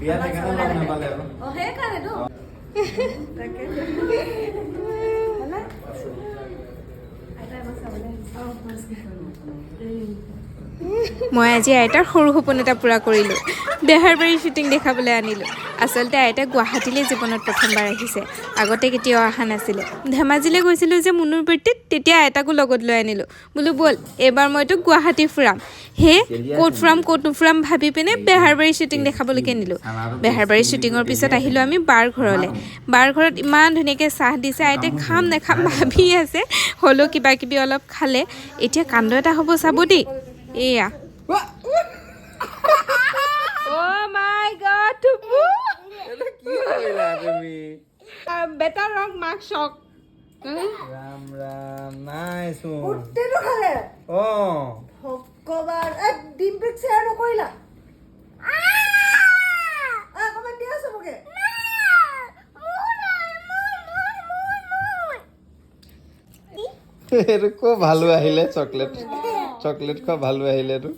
বিয়া থাকে না লগ নাপালে আৰু ও হে কানে তো তাকে হলা আইতা বসা বলে ও মই আজি আইতাৰ সৰু সপোন এটা পূৰা কৰিলোঁ বেহাৰবাৰী শ্বুটিং দেখাবলৈ আনিলোঁ আচলতে আইতা গুৱাহাটীলৈ জীৱনত প্ৰথমবাৰ আহিছে আগতে কেতিয়াও অহা নাছিলে ধেমাজিলৈ গৈছিলোঁ যে মুনুৰ বৃত্তিত তেতিয়া আইতাকো লগত লৈ আনিলোঁ বোলো ব'ল এইবাৰ মইতো গুৱাহাটী ফুৰাম হে ক'ত ফুৰাম ক'ত নুফুৰাম ভাবি পিনে বেহাৰবাৰী শ্বুটিং দেখাবলৈকে নিলোঁ বেহাৰবাৰী শ্বুটিঙৰ পিছত আহিলোঁ আমি বাৰ ঘৰলৈ বাৰ ঘৰত ইমান ধুনীয়াকৈ চাহ দিছে আইতাই খাম নেখাম ভাবি আছে হ'লেও কিবা কিবি অলপ খালে এতিয়া কাণ্ড এটা হ'ব চাব দেই এয়া Oh my god, Tupu! কি কৰিলা তুমি Better wrong mark shock. Ram Ram নাইছো উঠতেনো খালে অ ভগৱান এ ডিম্পিক শ্বেয়াৰ নকৰিলা অকমান দিয়া চবকে এইটো খুব ভালো আহিলে চকলেট চকলেট খোৱা ভালো আহিলে এইটো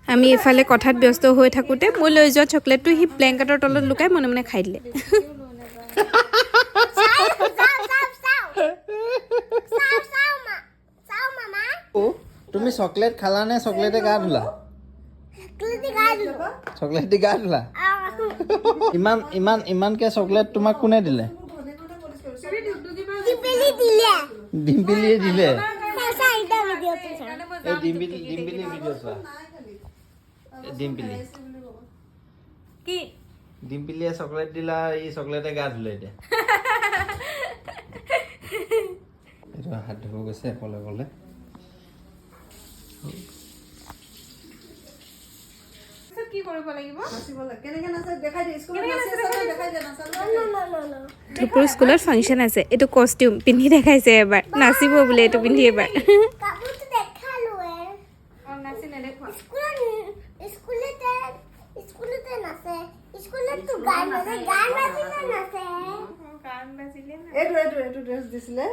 আমি এফালে কথাত ব্যস্ত হৈ থাকোঁতে মই লৈ যোৱা চকলেটটো সি ব্লেংকেটৰ তলত লুকাই মনে মনে খাই দিলে তুমি চকলেট খালা নে চকলেটে গা ধুলা চকলেট দি গা ধুলা ইমান ইমান ইমানকে চকলেট তোমাক কোনে দিলে ডিম্পিলিয়ে দিলে এই ডিম্পিলি ভিডিঅ' চোৱা ডিম্পিলি কি ডিম্পিলিয়ে চকলেট দিলা এই চকলেটে গা ধুলে এতিয়া এইটো হাত ধুব গৈছে অকলে অকলে কি কৰিব লাগিব কেনেকে নাচে দেখাই দে স্কুলত নাচে দেখাই দে নাচে ধুপুৰ স্কুলত ফাংচন আছে এইটো কষ্টিউম পিন্ধি দেখাইছে এবাৰ নাচিব বোলে এইটো পিন্ধি এবাৰ এইটো ড্ৰেছ দিছিলে